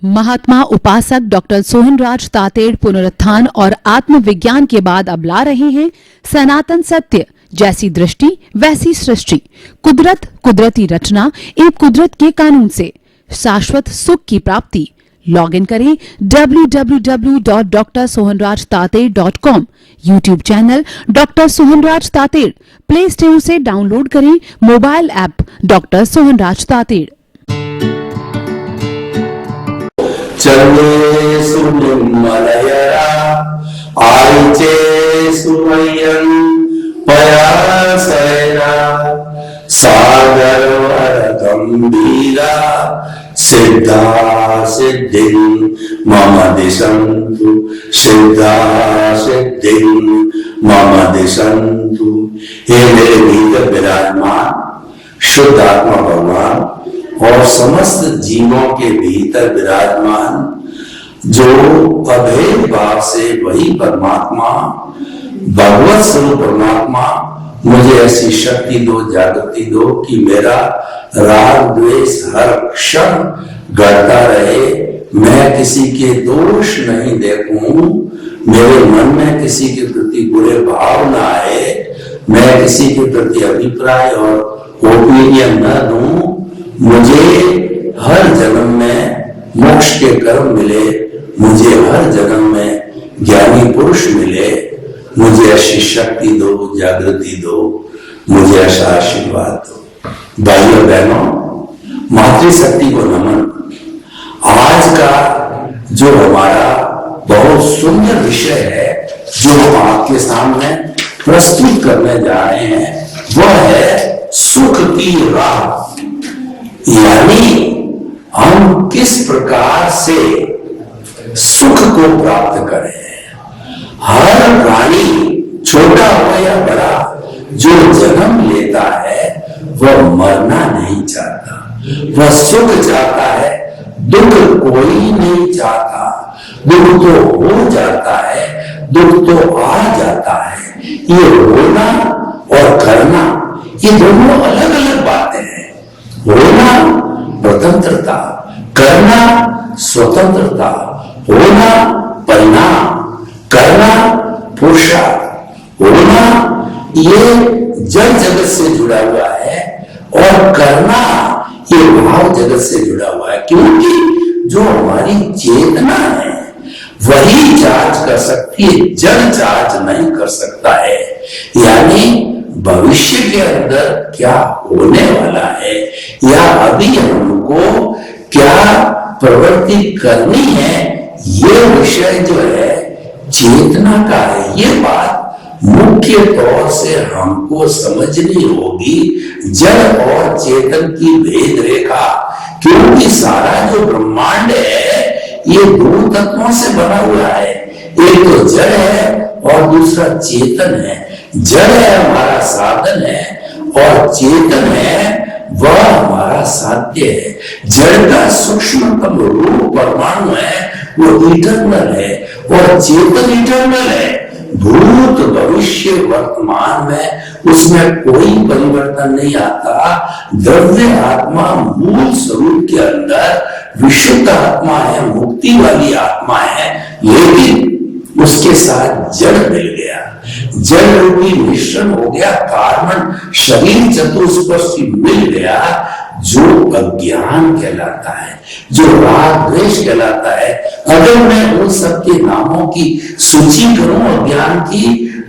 महात्मा उपासक डॉक्टर सोहनराज तातेड़ पुनरुत्थान और आत्मविज्ञान के बाद अब ला रहे हैं सनातन सत्य, जैसी दृष्टि वैसी सृष्टि, कुदरत, कुदरती रचना एवं कुदरत के कानून से शाश्वत सुख की प्राप्ति। लॉग इन करें www.drsohanrajtated.com, YouTube channel doctor Sohanraj Tated, play store से डाउनलोड करें mobile app doctor Sohanraj Tated. चले सुनिमलयरा आइचे सुमयन पयासयरा सागर वर गंभीरा सिद्धा सिद्धिं मम दिशन्तु सिद्धा सिद्धिं मम दिशन्तु। हे मेरे भीतर विराजमान शुद्ध आत्मा भगवान और समस्त जीवों के भीतर विराजमान जो अभेद भाव से वही परमात्मा, भगवत स्वरूप परमात्मा, मुझे ऐसी शक्ति दो, जागृति दो कि मेरा राग द्वेष हर क्षण घटता रहे, मैं किसी के दोष नहीं देखूं, मेरे मन में किसी के प्रति बुरे भाव न आए, मैं किसी के प्रति अभिप्राय और ओपिनियन न दूं। मुझे हर जन्म में मोक्ष के कर्म मिले, मुझे हर जन्म में ज्ञानी पुरुष मिले, मुझे ऐसी शक्ति दो, जागृति दो, मुझे ऐसा आशीर्वाद दो। भाइयों बहनों, मातृशक्ति को नमन। आज का जो हमारा बहुत सुंदर विषय है जो हम आपके सामने प्रस्तुत करने जा रहे हैं वह है सुख की राह। यानी हम किस प्रकार से सुख को प्राप्त करें। हर प्राणी छोटा हो या बड़ा जो जन्म लेता है वह मरना नहीं चाहता, वह सुख चाहता है, दुख कोई नहीं चाहता। दुख तो हो जाता है, दुख तो आ जाता है। ये होना और करना ये दोनों अलग अलग बातें हैं। होना स्वतंत्रता, करना स्वतंत्रता, होना परिणाम, करना पुरुषार्थ। होना ये जड़ जगत से जुड़ा हुआ है और करना ये भाव जगत से जुड़ा हुआ है, क्योंकि जो हमारी चेतना है वही चार्ज कर सकती है, जड़ चार्ज नहीं कर सकता है। यानी भविष्य के अंदर क्या होने वाला है या अभी हमको क्या प्रवृत्ति करनी है, ये विषय जो है चेतना का है। ये बात मुख्य तौर से हमको समझनी होगी, जड़ और चेतन की भेद रेखा। क्योंकि सारा जो ब्रह्मांड है ये दो तत्वों से बना हुआ है, एक तो जड़ है और दूसरा चेतन है। जड़ है हमारा साधन है और चेतन है वह हमारा साध्य है। जड़ का सूक्ष्मतम रूप परमाणु है, वो इटर्नल है और चेतन इटर्नल है। भूत भविष्य वर्तमान में उसमें कोई परिवर्तन नहीं आता। द्रव्य आत्मा मूल स्वरूप के अंदर विशुद्ध आत्मा है, मुक्ति वाली आत्मा है, लेकिन उसके साथ जड़ मिल गया, जड़ रूपी मिश्रण हो गया, कार्बन शरीर चतुष्पदी मिल गया, जो अज्ञान कहलाता है, जो राग द्वेष कहलाता है। अगर मैं उन सबके नामों की सूची करूं अज्ञान की,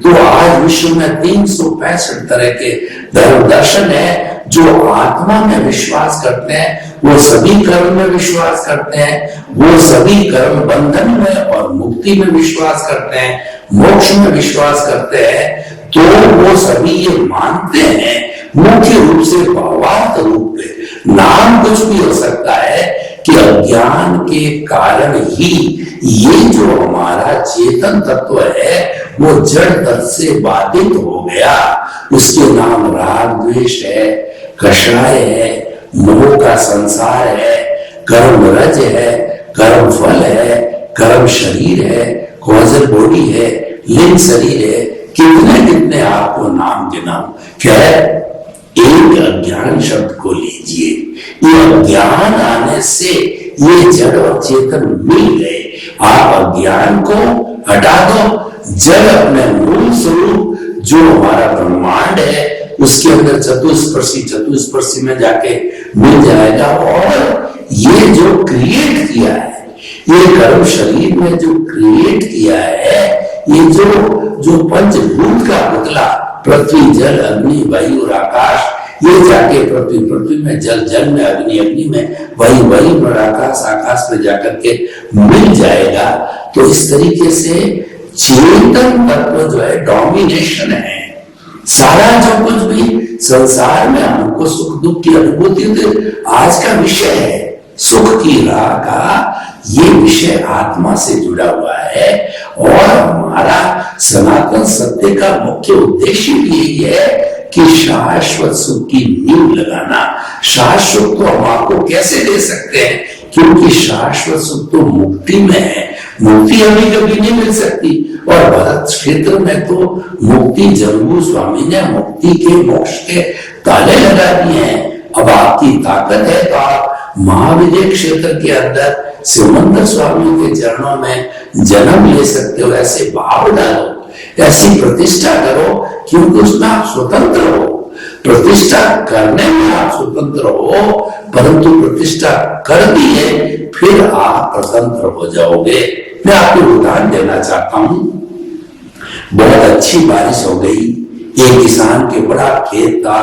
तो आज विश्व में 365 तरह के धर्म दर्शन है। जो आत्मा में विश्वास करते हैं वो सभी कर्म में विश्वास करते हैं, वो सभी कर्म बंधन में और मुक्ति में विश्वास करते हैं, मोक्ष में विश्वास करते हैं। तो वो सभी ये मानते हैं मुख्य रूप से भावार्थ रूप में, नाम कुछ भी हो सकता है कि अज्ञान के कारण ही ये जो हमारा चेतन तत्व है वो जड़ तत्व से बाधित हो गया। उसके नाम राग द्वेष है, कषाय है, मोह का संसार है, कर्म रज है, कर्म फल है, कर्म शरीर है, कॉजल बॉडी है, लिंग शरीर है, कितने कितने आपको नाम गिनाऊं। क्या है? एक अज्ञान शब्द को लीजिए, ये अज्ञान आने से ये जड़ और चेतन मिल गए। आप अज्ञान को हटा दो, जड़ अपने मूल स्वरूप जो हमारा ब्रह्मांड है उसके अंदर चतुस्पर्शी में जाके मिल जाएगा। और ये जो क्रिएट किया है, ये कर्म शरीर में जो क्रिएट किया है, ये जो पंचभूत का पुतला पृथ्वी, जल, अग्नि, वायु और आकाश, ये जाके पृथ्वी में, जल में, अग्नि में, वायु में, आकाश में जाकर के मिल जाएगा। तो इस तरीके से चेतन तत्व जो है डोमिनेशन है। सारा जो कुछ भी संसार में हमको सुख दुख की अनुभूति आज का विषय है, सुख की राह का ये विषय आत्मा से जुड़ा हुआ है। और हमारा सनातन सत्य का मुख्य उद्देश्य भी यही है कि शाश्वत सुख की नींव लगाना। शाश्वत तो हम आपको कैसे दे सकते हैं, क्योंकि शाश्वत सुख तो मुक्ति में है। मुक्ति हमें कभी नहीं मिल सकती। और भरत क्षेत्र में तो मुक्ति जम्बू स्वामी ने मुक्ति के, मोक्ष के ताले लगा दिए हैं। अब आपकी ताकत है तो आप महाविजय क्षेत्र के अंदर सिमंदर स्वामी के चरणों में जन्म ले सकते हो। ऐसे भाव डालो, ऐसी प्रतिष्ठा करो, क्योंकि उसमें आप स्वतंत्र हो। प्रतिष्ठा करने में आप स्वतंत्र हो, परंतु प्रतिष्ठा कर दी है फिर आप स्वतंत्र हो जाओगे। मैं आपको उदाहरण देना चाहता हूं। बहुत अच्छी बारिश हो गई, एक किसान के बड़ा खेत था,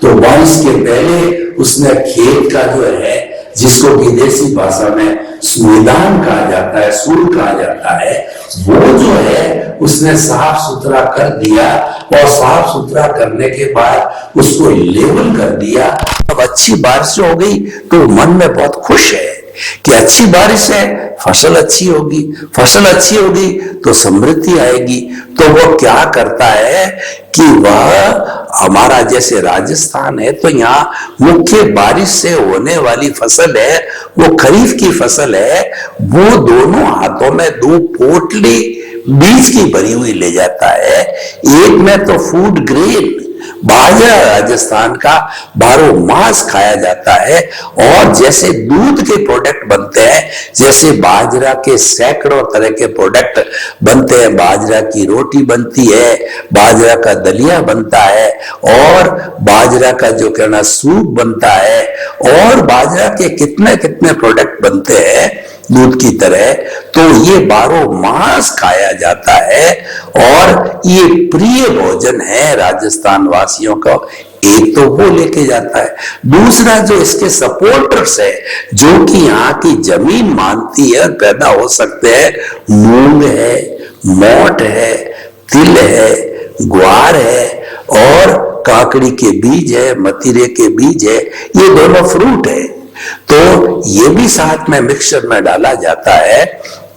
तो बारिश के पहले उसने खेत का जो है, जिसको विदेशी भाषा में मैदान कहा जाता है, सूर कहा जाता है, वो जो है उसने साफ सुथरा कर दिया। और साफ सुथरा करने के बाद उसको लेवल कर दिया। अब अच्छी बारिश हो गई तो मन में बहुत खुश है कि अच्छी बारिश है, फसल अच्छी होगी, फसल अच्छी होगी तो समृद्धि आएगी। तो वो क्या करता है कि वह, हमारा जैसे राजस्थान है तो यहाँ मुख्य बारिश से होने वाली फसल है, वो खरीफ की फसल है, वो दोनों हाथों में 2 पोटली बीज की भरी हुई ले जाता है। एक में तो फूड ग्रेन बाजरा राजस्थान का 12 मास खाया जाता है। और जैसे दूध के प्रोडक्ट बनते हैं, जैसे बाजरा के सैकड़ों तरह के प्रोडक्ट बनते हैं, बाजरा की रोटी बनती है, बाजरा का दलिया बनता है, और बाजरा का जो कहना सूप बनता है, और बाजरा के कितने कितने प्रोडक्ट बनते हैं दूध की तरह। तो ये 12 मास खाया जाता है और ये प्रिय भोजन है राजस्थान वासियों का। एक तो वो लेके जाता है, दूसरा जो इसके सपोर्टर्स है, जो कि यहाँ की जमीन मानती है पैदा हो सकते हैं, मूंग है, मोट है, तिल है, ग्वार है, और काकड़ी के बीज है, मतीरे के बीज है, ये दोनों फ्रूट है। तो ये भी साथ में मिक्सचर में डाला जाता है।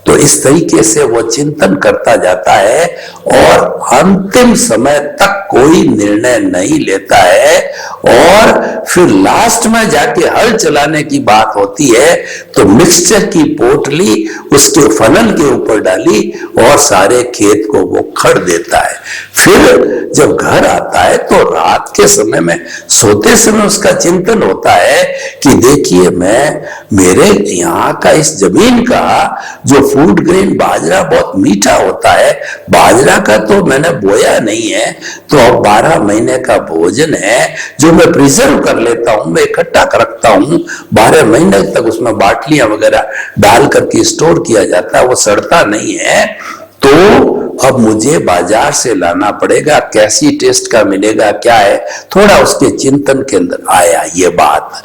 तो इस तरीके से वो चिंतन करता जाता है और अंतिम समय तक कोई निर्णय नहीं लेता है। और फिर लास्ट में जाके हल चलाने की बात होती है तो मिक्सचर की पोटली उसके फनल के ऊपर डाली और सारे खेत को वो खड़ देता है। फिर जब घर आता है तो रात के समय में सोते समय उसका चिंतन होता है कि देखिए, मैं मेरे यहाँ का इस जमीन का जो फूड ग्रेन बाजरा बहुत मीठा होता है, बाजरा का तो मैंने बोया नहीं है, तो अब 12 महीने का भोजन है जो मैं प्रिजर्व कर लेता हूं, मैं इकट्ठा रखता हूं, 12 महीने तक उसमें बाटलियां वगैरह डाल करके स्टोर किया जाता है, वो सड़ता नहीं है। तो अब मुझे बाजार से लाना पड़ेगा, कैसी टेस्ट का मिलेगा, क्या है, थोड़ा उसके चिंतन के अंदर आया ये बात।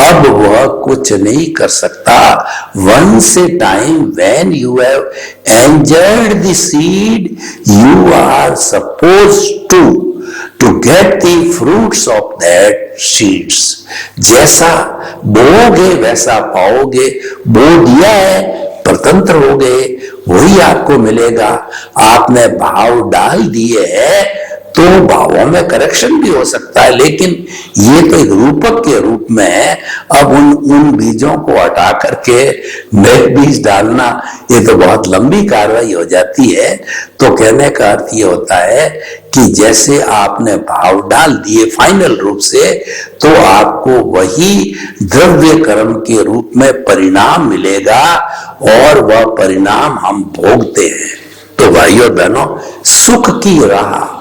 अब वह कुछ नहीं कर सकता। Once a time when you have enjoyed the seed, you are supposed to get the fruits of that seeds. जैसा बोओगे वैसा पाओगे। बो दिया है, स्वतंत्र हो गए, वही आपको मिलेगा। आपने भाव डाल दिए है तो भावों में करेक्शन भी हो सकता है, लेकिन ये तो एक रूपक के रूप में है। अब उन बीजों को हटा करके नए बीज डालना, ये तो बहुत लंबी कार्रवाई हो जाती है। तो कहने का अर्थ ये होता है कि जैसे आपने भाव डाल दिए फाइनल रूप से, तो आपको वही द्रव्य कर्म के रूप में परिणाम मिलेगा, और वह परिणाम हम भोगते हैं। तो भाइयों बहनों, सुख की राह,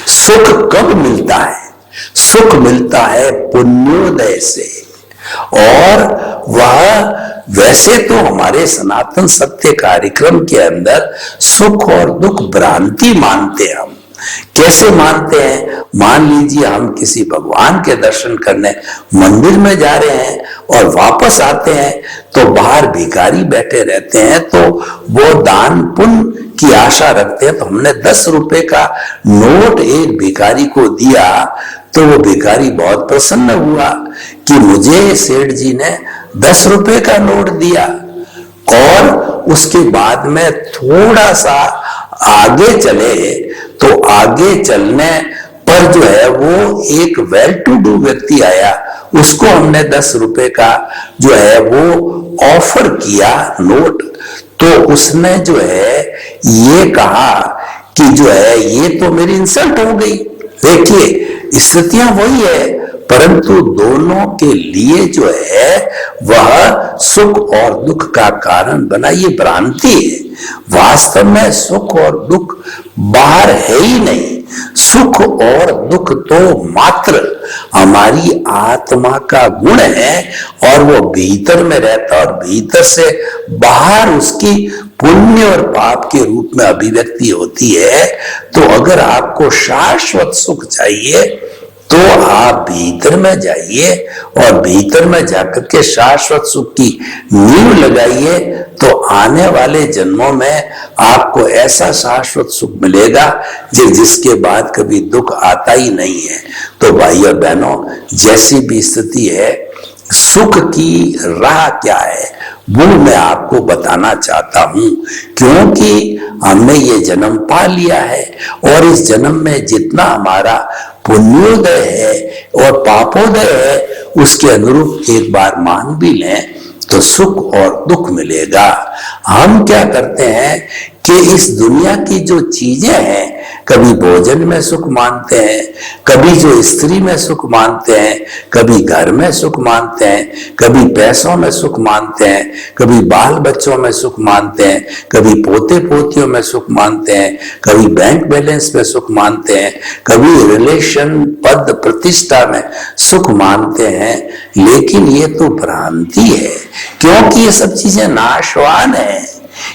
सुख कब मिलता है? सुख मिलता है पुण्योदय से। और वह वैसे तो हमारे सनातन सत्य कार्यक्रम के अंदर सुख और दुख भ्रांति मानते हैं। हम कैसे मानते हैं? मान लीजिए हम किसी भगवान के दर्शन करने मंदिर में जा रहे हैं और वापस आते हैं तो बाहर भिखारी बैठे रहते हैं, तो वो दान पुण्य की आशा रखते हैं। तो हमने 10 रुपए का नोट एक भिखारी को दिया, तो वो भिखारी बहुत प्रसन्न हुआ कि मुझे सेठ जी ने 10 रुपए का नोट दिया। और उसके बाद में थोड़ा सा आगे चले, तो आगे चलने पर जो है वो एक वेल टू डू व्यक्ति आया, उसको हमने 10 रुपए का जो है वो ऑफर किया नोट। तो उसने जो है ये कहा कि जो है ये तो मेरी इंसल्ट हो गई। देखिए स्थितियां वही है, परंतु दोनों के लिए जो है वह सुख और दुख का कारण बना। ये भ्रांति है। वास्तव में सुख और दुख बाहर है ही नहीं। सुख और दुख तो मात्र हमारी आत्मा का गुण है, और वो भीतर में रहता है, और भीतर से बाहर उसकी पुण्य और पाप के रूप में अभिव्यक्ति होती है। तो अगर आपको शाश्वत सुख चाहिए तो आप भीतर में जाइए, और भीतर में जाकर के शाश्वत सुख की नींव लगाइए। तो आने वाले जन्मों में आपको ऐसा शाश्वत सुख मिलेगा जिसके बाद कभी दुख आता ही नहीं है। तो भाई और बहनों, जैसी भी स्थिति है, सुख की राह क्या है वो मैं आपको बताना चाहता हूं, क्योंकि हमने ये जन्म पा लिया है, और इस जन्म में जितना हमारा पुण्योदय है और पापोदय है, उसके अनुरूप एक बार मान भी लें तो सुख और दुख मिलेगा। हम क्या करते हैं कि इस दुनिया की जो चीजें हैं, कभी भोजन में सुख मानते हैं, कभी जो स्त्री में सुख मानते हैं, कभी घर में सुख मानते हैं, कभी पैसों में सुख मानते हैं, कभी बाल बच्चों में सुख मानते हैं, कभी पोते पोतियों में सुख मानते हैं, कभी बैंक बैलेंस में सुख मानते हैं, कभी रिलेशन पद प्रतिष्ठा में सुख मानते हैं। लेकिन ये तो भ्रांति है, क्योंकि ये सब चीजें नाशवान है।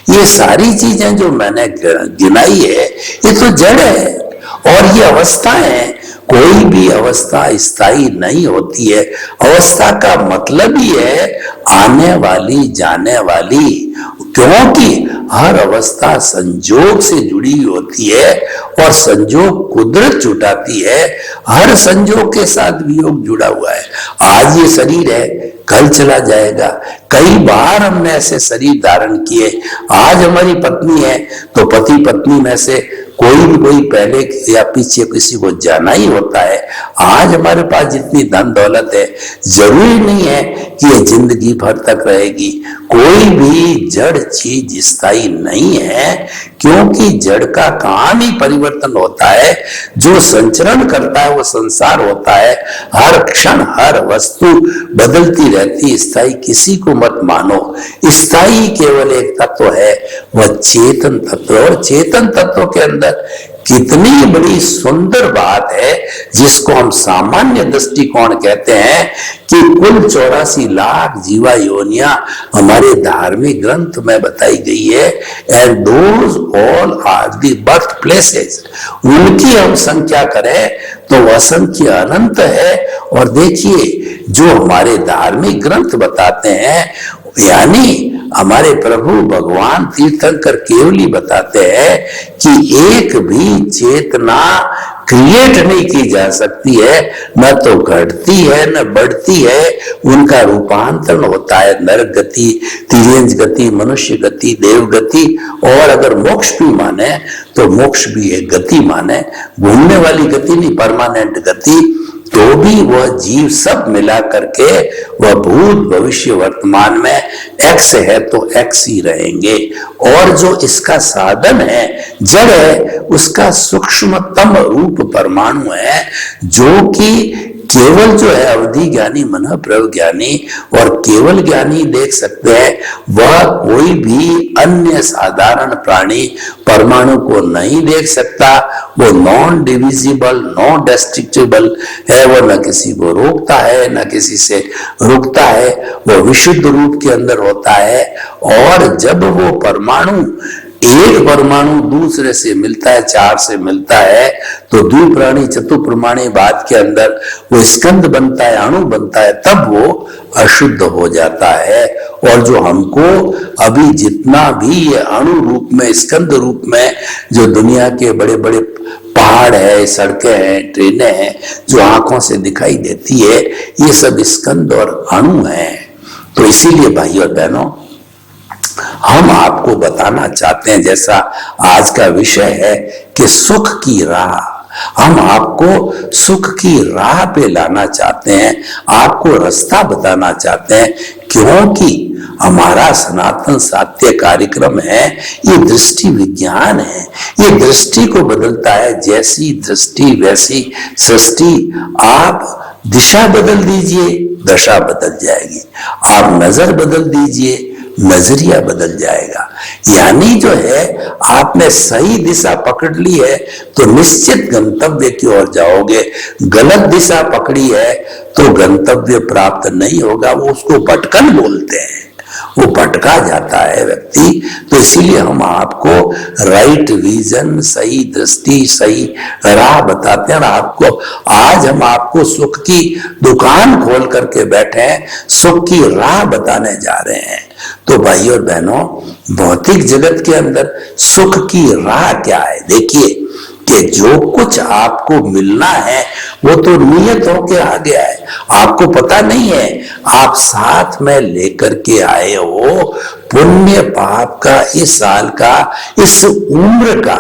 ये सारी चीजें जो मैंने गिनाई है ये तो जड़ है, और ये अवस्था है। कोई भी अवस्था स्थायी नहीं होती है। अवस्था का मतलब ही है आने वाली जाने वाली, क्योंकि हर अवस्था संजोग से जुड़ी होती है, और संजोग कुदरत जुटाती है। हर संजोग के साथ वियोग जुड़ा हुआ है। आज ये शरीर है, कल चला जाएगा। कई बार हमने ऐसे शरीर धारण किए। आज हमारी पत्नी है तो पति पत्नी में से कोई पहले या पीछे किसी को जाना ही होता है। आज हमारे पास जितनी धन दौलत है, जरूरी नहीं है कि ये जिंदगी भर तक रहेगी। कोई भी जड़ चीज स्थायी नहीं है, क्योंकि जड़ का काम ही परिवर्तन होता है। जो संचरण करता है वो संसार होता है। हर क्षण हर वस्तु बदलती रहती। स्थायी किसी को मत मानो। स्थायी केवल एक तत्व है, वह चेतन तत्व। और चेतन तत्व के अंदर कितनी बड़ी सुंदर बात है, जिसको हम सामान्य दृष्टिकोण कहते हैं कि कुल 84 लाख जीवा योनियां हमारे धार्मिक ग्रंथ में बताई गई है। And those all are the birth places. उनकी हम संख्या करें तो वह संख्या अनंत है। और देखिए, जो हमारे धार्मिक ग्रंथ बताते हैं, यानी हमारे प्रभु भगवान तीर्थंकर केवली बताते हैं कि एक भी चेतना क्रिएट नहीं की जा सकती है, न तो घटती है न बढ़ती है, उनका रूपांतरण होता है नरक गति, तिर्यंज गति, मनुष्य गति, देव गति, और अगर मोक्ष भी माने तो मोक्ष भी एक गति माने, घूमने वाली गति नहीं, परमानेंट गति। तो भी वह जीव सब मिला करके वह भूत भविष्य वर्तमान में एक्स है तो एक्स ही रहेंगे, और जो इसका साधन है, जड़ है, उसका सूक्ष्मतम रूप परमाणु है, जो कि केवल जो है अवधि ज्ञानी, मन प्रव ज्ञानी और केवल ज्ञानी देख सकते हैं। वह कोई भी अन्य साधारण प्राणी परमाणु को नहीं देख सकता। वो नॉन डिविजिबल, नॉन डिस्ट्रक्टिबल है, वो न किसी को रोकता है न किसी से रुकता है, वो विशुद्ध रूप के अंदर होता है। और जब वो परमाणु, एक परमाणु दूसरे से मिलता है, चार से मिलता है, तो द्विप्राणी चतुर्प्रमाणी बात के अंदर वो स्कंद बनता है, अणु बनता है, तब वो अशुद्ध हो जाता है। और जो हमको अभी जितना भी ये अणु रूप में, स्कंद रूप में जो दुनिया के बड़े बड़े पहाड़ है, सड़कें हैं, ट्रेनें हैं, जो आंखों से दिखाई देती है, ये सब स्कंद और अणु हैं। तो इसीलिए भाइयों और बहनों, हम आपको बताना चाहते हैं, जैसा आज का विषय है कि सुख की राह, हम आपको सुख की राह पे लाना चाहते हैं, आपको रास्ता बताना चाहते हैं, क्योंकि हमारा सनातन सात्य कार्यक्रम है, ये दृष्टि विज्ञान है, ये दृष्टि को बदलता है। जैसी दृष्टि वैसी सृष्टि। आप दिशा बदल दीजिए, दशा बदल जाएगी। आप नजर बदल दीजिए, नजरिया बदल जाएगा। यानी जो है, आपने सही दिशा पकड़ ली है तो निश्चित गंतव्य की ओर जाओगे। गलत दिशा पकड़ी है तो गंतव्य प्राप्त नहीं होगा। वो उसको भटकन बोलते हैं, वो भटका जाता है व्यक्ति। तो इसीलिए हम आपको राइट विजन, सही दृष्टि, सही राह बताते हैं। आपको आज हम आपको सुख की दुकान खोल करके बैठे हैं, सुख की राह बताने जा रहे हैं। तो भाइयों और बहनों, भौतिक जगत के अंदर सुख की राह क्या है? देखिए कि जो कुछ आपको मिलना है वो तो नियत होके आ गया है, आपको पता नहीं है। आप साथ में लेकर के आए हो पुण्य पाप का, इस साल का, इस उम्र का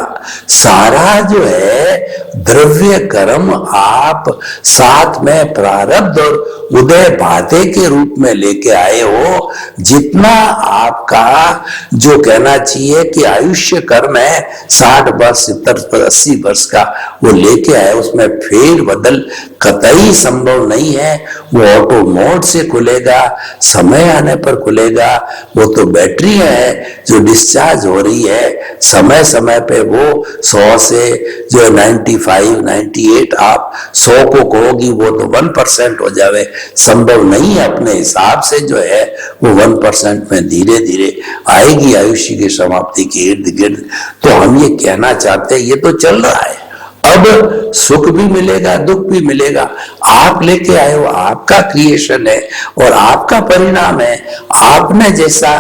सारा जो है द्रव्य कर्म आप साथ में प्रारब्ध और उदय बाधे के रूप में लेके आए हो। जितना आपका जो कहना चाहिए कि आयुष्य कर्म है 60 वर्ष, 70 80 वर्ष का, वो लेके आए, उसमें फेर बदल कतई संभव नहीं है। वो ऑटो मोड से खुलेगा, समय आने पर खुलेगा। वो तो बैटरी है जो डिस्चार्ज हो रही है, समय समय पे वो 100 से जो 95, 98, आप 100 को कहोगी वो तो 1% हो जावे, संभव नहीं है। अपने हिसाब से जो है वो 1% में धीरे धीरे आएगी आयुष्य की समाप्ति के इर्द गिर्द। तो हम ये कहना चाहते हैं, ये तो चल रहा है, अब सुख भी मिलेगा, दुख भी मिलेगा। आप लेके आए हो, आपका क्रिएशन है और आपका परिणाम है। आपने जैसा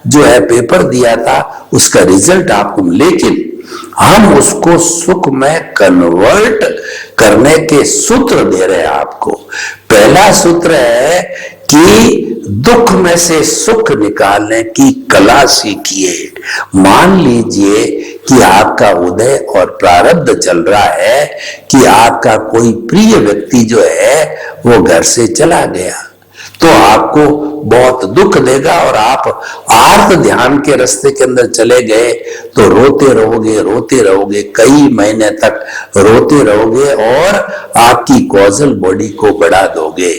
जो है पेपर दिया था उसका रिजल्ट आपको, लेकिन हम उसको सुख में कन्वर्ट करने के सूत्र दे रहे हैं आपको। पहला सूत्र है कि दुख में से सुख निकालने की कला सीखिए। मान लीजिए कि आपका उदय और प्रारब्ध चल रहा है कि आपका कोई प्रिय व्यक्ति जो है वो घर से चला गया, तो आपको बहुत दुख देगा और आप आर्त ध्यान के रास्ते के अंदर चले गए तो रोते रहोगे, कई महीने तक रोते रहोगे और आपकी कॉजल बॉडी को बढ़ा दोगे।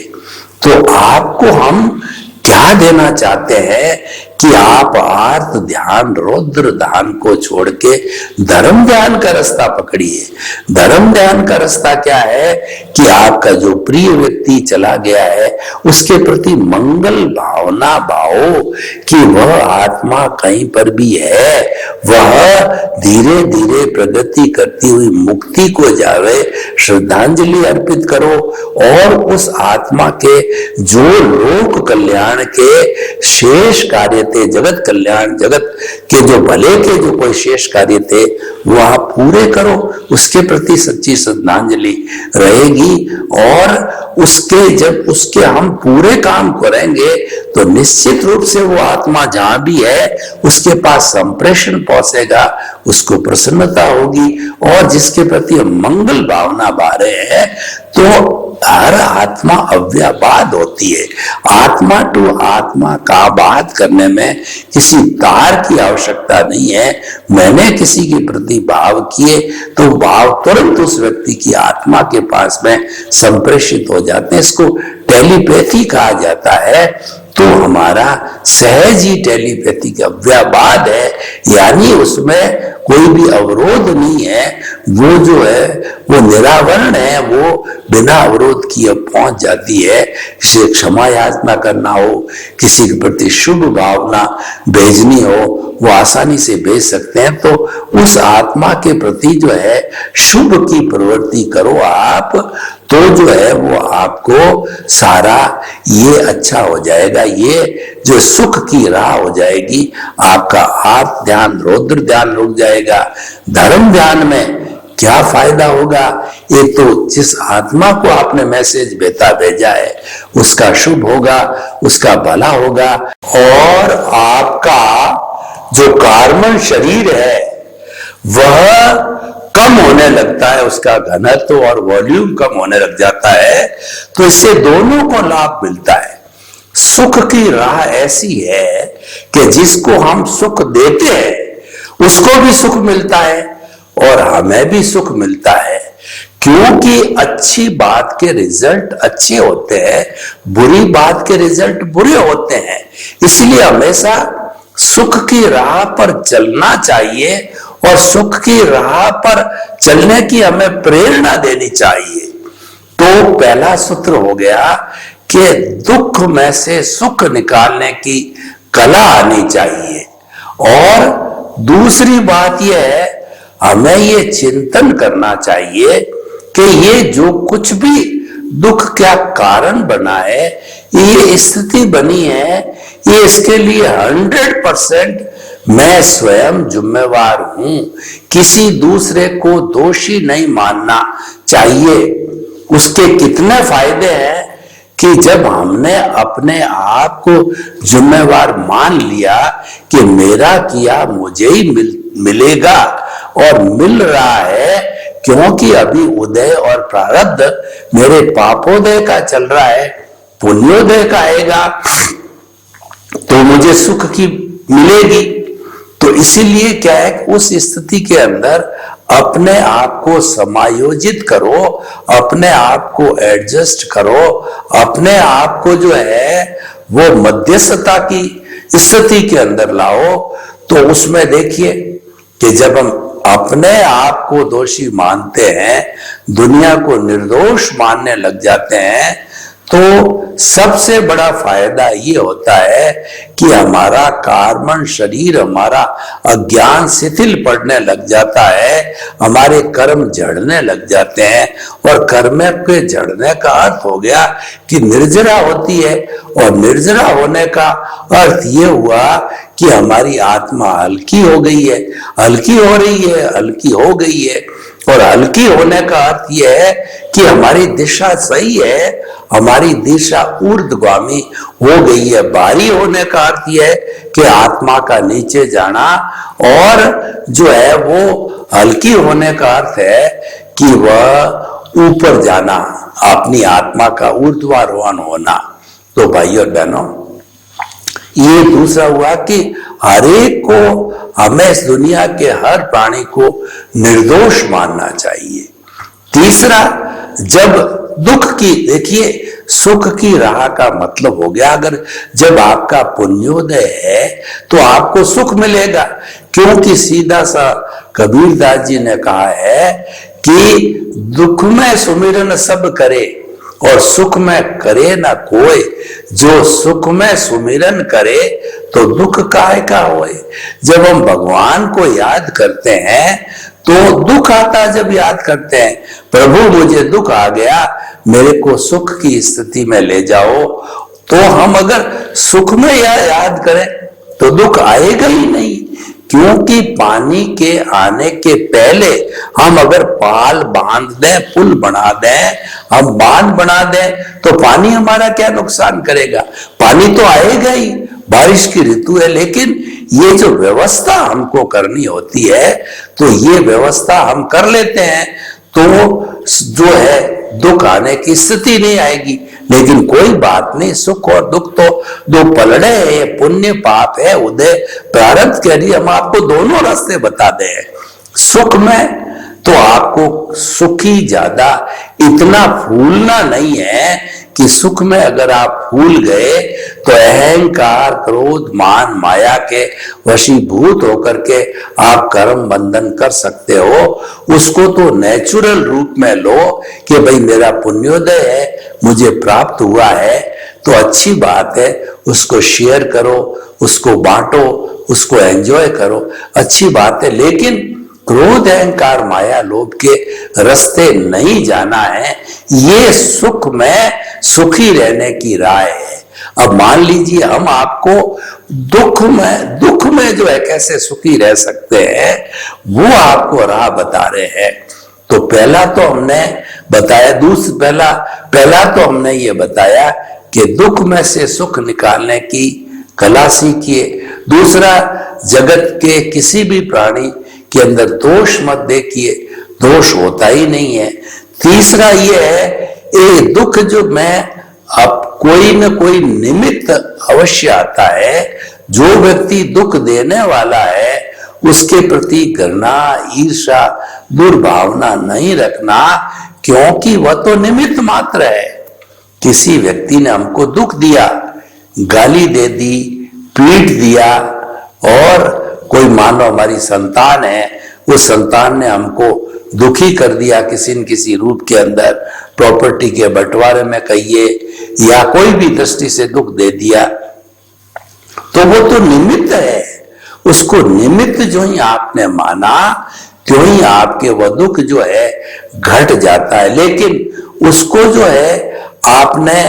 तो आपको हम क्या देना चाहते हैं कि आप आर्त ध्यान, रौद्र ध्यान को छोड़ के धर्म ध्यान का रास्ता पकड़िए। धर्म ध्यान का रास्ता क्या है कि आपका जो प्रिय व्यक्ति चला गया है उसके प्रति मंगल भावना भाव कि वह आत्मा कहीं पर भी है, वह धीरे धीरे प्रगति करती हुई मुक्ति को जावे, श्रद्धांजलि अर्पित करो और उस आत्मा के जो लोक कल्याण के शेष कार्य थे, जगत कल्याण, जगत के जो भले के जो कोई शेष कार्य थे वो आप पूरे करो, उसके प्रति सच्ची श्रद्धांजलि रहेगी। और जब उसके हम पूरे काम करेंगे तो निश्चित रूप से वो आत्मा जहां भी है उसके पास संप्रेषण पहुंचेगा, उसको प्रसन्नता होगी। और जिसके प्रति हम मंगल भावना बा रहे हैं तो हर आत्मा अव्ययबाद होती है। आत्मा टू आत्मा का बात करने में किसी तार की आवश्यकता नहीं है। मैंने किसी के प्रति भाव किए तो भाव तुरंत उस व्यक्ति की आत्मा के पास में संप्रेषित हो जाते हैं। इसको टेलीपैथी कहा जाता है। तो हमारा सहज ही टेलीपैथी का अव्ययबाद है, यानी उसमें कोई भी अवरोध नहीं है। वो जो है वो निरावरण है, वो बिना अवरोध किए पहुंच जाती है। किसी क्षमा याचना करना हो, किसी के प्रति शुभ भावना भेजनी हो, वो आसानी से भेज सकते हैं। तो उस आत्मा के प्रति जो है शुभ की प्रवृत्ति करो आप, तो जो है वो आपको सारा ये अच्छा हो जाएगा। ये जो सुख की राह हो जाएगी, आपका आत्म ध्यान, रौद्र ध्यान रुक जाएगा। धर्म ध्यान में क्या फायदा होगा? एक तो जिस आत्मा को आपने मैसेज भेजा है उसका शुभ होगा, उसका भला होगा। और आपका जो कार्बन शरीर है वह कम होने लगता है, उसका घनत्व और वॉल्यूम कम होने लग जाता है। तो इससे दोनों को लाभ मिलता है। सुख की राह ऐसी है कि जिसको हम सुख देते हैं उसको भी सुख मिलता है और हमें भी सुख मिलता है, क्योंकि अच्छी बात के रिजल्ट अच्छे होते हैं, बुरी बात के रिजल्ट बुरे होते हैं। इसलिए हमेशा सुख की राह पर चलना चाहिए और सुख की राह पर चलने की हमें प्रेरणा देनी चाहिए। तो पहला सूत्र हो गया कि दुख में से सुख निकालने की कला आनी चाहिए। और दूसरी बात यह है, हमें ये चिंतन करना चाहिए कि ये जो कुछ भी दुख क्या कारण बना है, ये स्थिति बनी है, ये इसके लिए 100% मैं स्वयं जिम्मेवार हूं। किसी दूसरे को दोषी नहीं मानना चाहिए। उसके कितने फायदे हैं कि जब हमने अपने आप को जिम्मेवार मान लिया कि मेरा किया मुझे ही मिलेगा और मिल रहा है, क्योंकि अभी उदय और प्रारब्ध मेरे पापोदय का चल रहा है, पुण्योदय का आएगा तो मुझे सुख की मिलेगी। तो इसीलिए क्या है, उस स्थिति के अंदर अपने आप को समायोजित करो, अपने आप को एडजस्ट करो, अपने आप को जो है वो मध्यस्थता की स्थिति के अंदर लाओ। तो उसमें देखिए कि जब हम अपने आप को दोषी मानते हैं, दुनिया को निर्दोष मानने लग जाते हैं, तो सबसे बड़ा फायदा ये होता है कि हमारा कार्बन शरीर, हमारा अज्ञान शिथिल पड़ने लग जाता है, हमारे कर्म झड़ने लग जाते हैं। और कर्म के झड़ने का अर्थ हो गया कि निर्जरा होती है, और निर्जरा होने का अर्थ ये हुआ कि हमारी आत्मा हल्की हो गई है, हल्की हो रही है, हल्की हो गई है। और हल्की होने का अर्थ यह है कि हमारी दिशा सही है, हमारी दिशा ऊर्ध्वगामी हो गई है। भारी होने का अर्थ यह है कि आत्मा का नीचे जाना, और जो है वो हल्की होने का अर्थ है कि वह ऊपर जाना, अपनी आत्मा का ऊर्ध्वारोहण होना। तो भाइयों और बहनों, ये दूसरा हुआ कि हर एक को, हमें इस दुनिया के हर प्राणी को निर्दोष मानना चाहिए। तीसरा, जब दुख की, देखिए सुख की राह का मतलब हो गया, अगर जब आपका पुण्योदय है तो आपको सुख मिलेगा, क्योंकि सीधा सा कबीरदास जी ने कहा है कि दुख में सुमिरन सब करे और सुख में करे ना कोई। जो सुख में सुमिरन करे तो दुख काहे का होए। जब हम भगवान को याद करते हैं तो दुख आता, जब याद करते हैं प्रभु मुझे दुख आ गया, मेरे को सुख की स्थिति में ले जाओ, तो हम अगर सुख में याद करें तो दुख आएगा ही नहीं, क्योंकि पानी के आने के पहले हम अगर पाल बांध दें, पुल बना दें, हम बांध बना दें, तो पानी हमारा क्या नुकसान करेगा? पानी तो आएगा ही, बारिश की ऋतु है। लेकिन ये जो व्यवस्था हमको करनी होती है, तो ये व्यवस्था हम कर लेते हैं, तो जो है दुख आने की स्थिति नहीं आएगी। लेकिन कोई बात नहीं, सुख और दुख तो दो पलड़े हैं, ये पुण्य पाप है, उदय प्रारब्ध के लिए हम आपको दोनों रास्ते बता दें। सुख में तो आपको सुखी ज्यादा इतना फूलना नहीं है कि सुख में अगर आप फूल गए तो अहंकार, क्रोध, मान, माया के वशीभूत होकर के आप कर्म बंधन कर सकते हो। उसको तो नेचुरल रूप में लो कि भाई मेरा पुण्योदय है, मुझे प्राप्त हुआ है, तो अच्छी बात है, उसको शेयर करो, उसको बांटो, उसको एंजॉय करो, अच्छी बात है। लेकिन क्रोध, अहंकार, माया, लोभ के रास्ते नहीं जाना है। ये सुख में सुखी रहने की राय है। अब मान लीजिए हम आपको दुख में जो है कैसे सुखी रह सकते हैं, वो आपको राह बता रहे हैं। तो पहला तो हमने बताया, पहला तो हमने ये बताया कि दुख में से सुख निकालने की कला सीखिए। दूसरा, जगत के किसी भी प्राणी के अंदर दोष मत देखिए, दोष होता ही नहीं है। तीसरा ये है, ये दुख जो मैं अब कोई न कोई निमित्त अवश्य आता है। जो व्यक्ति दुख देने वाला है उसके प्रति घृणा, ईर्ष्या, दुर्भावना नहीं रखना, क्योंकि वह तो निमित्त मात्र है। किसी व्यक्ति ने हमको दुख दिया, गाली दे दी, पीट दिया, और कोई मानो हमारी संतान है, उस संतान ने हमको दुखी कर दिया किसी न किसी रूप के अंदर, प्रॉपर्टी के बंटवारे में कहिए या कोई भी दृष्टि से दुख दे दिया, तो वो तो निमित्त है। उसको निमित्त जो ही आपने माना, त्यों ही आपके वह दुख जो है घट जाता है। लेकिन उसको जो है आपने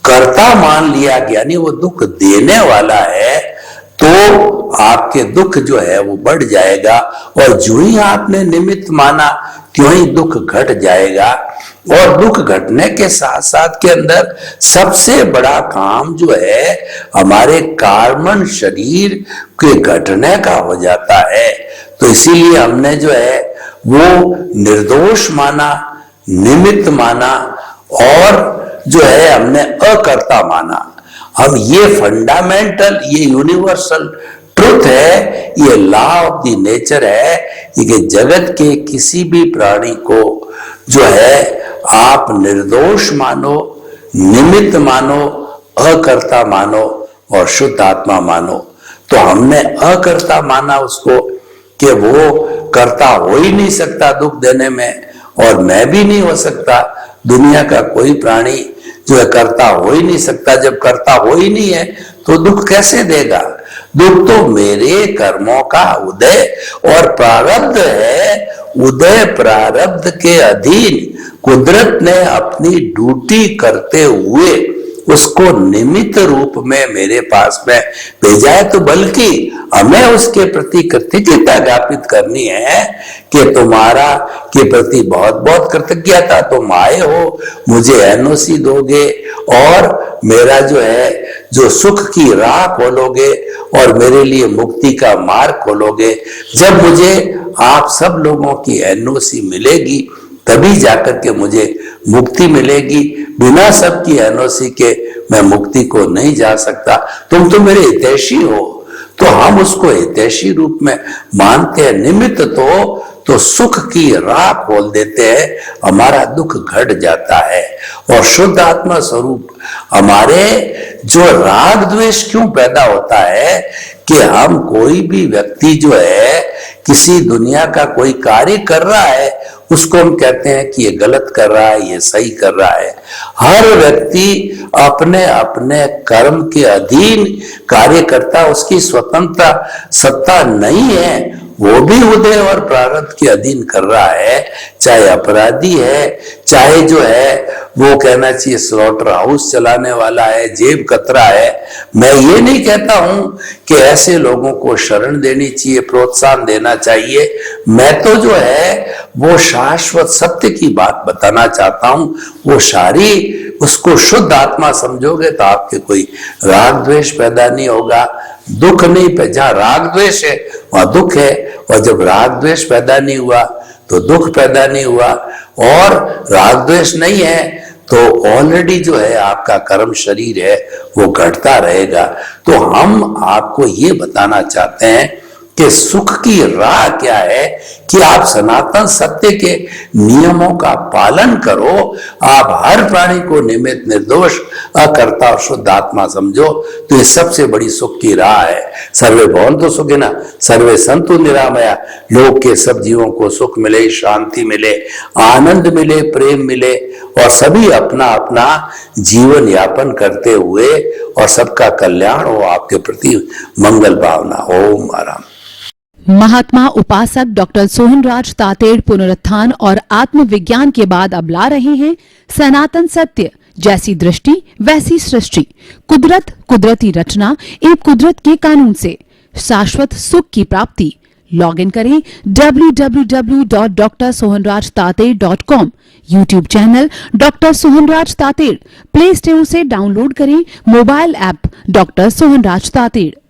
कर्ता मान लिया, यानी वो दुख देने वाला है, तो आपके दुख जो है वो बढ़ जाएगा। और जो ही आपने निमित्त माना, त्यों ही दुख घट जाएगा। और दुख घटने के साथ साथ के अंदर सबसे बड़ा काम जो है हमारे कार्बन शरीर के घटने का हो जाता है। तो इसीलिए हमने जो है वो निर्दोष माना, निमित्त माना, और जो है हमने अकर्ता माना। हम ये फंडामेंटल, ये यूनिवर्सल ट्रुथ है, ये लॉ ऑफ द नेचर है कि जगत के किसी भी प्राणी को जो है आप निर्दोष मानो, निमित्त मानो, अकर्ता मानो और शुद्ध आत्मा मानो। तो हमने अकर्ता माना उसको कि वो कर्ता हो ही नहीं सकता दुख देने में, और मैं भी नहीं हो सकता। दुनिया का कोई प्राणी जो है कर्ता हो ही नहीं सकता। जब कर्ता हो ही नहीं है तो दुख कैसे देगा? दुख तो मेरे कर्मों का उदय और प्रारब्ध है। उदय प्रारब्ध के अधीन कुदरत ने अपनी ड्यूटी करते हुए उसको निमित्त रूप में मेरे पास में भेजा है। तो बल्कि हमें उसके प्रति कृतज्ञता ज्ञापित करनी है कि तुम्हारा के प्रति बहुत बहुत कृतज्ञता, तुम आए हो, मुझे एनओसी दोगे और मेरा जो है जो सुख की राह खोलोगे और मेरे लिए मुक्ति का मार्ग खोलोगे। जब मुझे आप सब लोगों की एनओसी मिलेगी तभी जाकर के मुझे मुक्ति मिलेगी। बिना सबकी एनओसी के मैं मुक्ति को नहीं जा सकता। तुम तो मेरे हितैषी हो, तो हम उसको हितैषी रूप में मानते हैं। निमित्त तो सुख की राह खोल देते हैं, हमारा दुख घट जाता है। और शुद्ध आत्मा स्वरूप हमारे जो राग द्वेष क्यों पैदा होता है कि हम कोई भी व्यक्ति जो है किसी दुनिया का कोई कार्य कर रहा है, उसको हम कहते हैं कि ये गलत कर रहा है, ये सही कर रहा है। हर व्यक्ति अपने अपने कर्म के अधीन कार्य करता, उसकी स्वतंत्र सत्ता नहीं है। वो भी उदय और प्रारब्ध के अधीन कर रहा है, चाहे अपराधी है, चाहे जो है वो कहना चाहिए स्लॉटर हाउस चलाने वाला है, जेब कतरा है। मैं ये नहीं कहता हूं कि ऐसे लोगों को शरण देनी चाहिए, प्रोत्साहन देना चाहिए। मैं तो जो है वो शाश्वत सत्य की बात बताना चाहता हूं। वो सारी उसको शुद्ध आत्मा समझोगे तो आपके कोई राग द्वेष पैदा नहीं होगा, दुख नहीं। जहां राग द्वेष है वहां दुख है, और जब राग द्वेष पैदा नहीं हुआ तो दुख पैदा नहीं हुआ, और राग द्वेष नहीं है तो ऑलरेडी जो है आपका कर्म शरीर है वो घटता रहेगा। तो हम आपको ये बताना चाहते हैं कि सुख की राह क्या है कि आप सनातन सत्य के नियमों का पालन करो। आप हर प्राणी को निमित्त निर्दोष अकर्ता और शुद्ध आत्मा समझो, तो ये सबसे बड़ी सुख की राह है। सर्वे भवन्तु सुखिनः, सर्वे सन्तु निरामया। लोक के सब जीवों को सुख मिले, शांति मिले, आनंद मिले, प्रेम मिले, और सभी अपना अपना जीवन यापन करते हुए और सबका कल्याण हो, आपके प्रति मंगल भावना। ओम आराम। महात्मा उपासक डॉक्टर सोहनराज तातेड़ पुनरुत्थान और आत्मविज्ञान के बाद अब ला रहे हैं सनातन सत्य, जैसी दृष्टि वैसी सृष्टि, कुदरत कुदरती रचना एवं कुदरत के कानून से शाश्वत सुख की प्राप्ति। लॉग इन करें www.drsohanrajtated.com, YouTube channel doctor Sohanraj Tated, play store से डाउनलोड करें mobile app doctor Sohanraj Tated.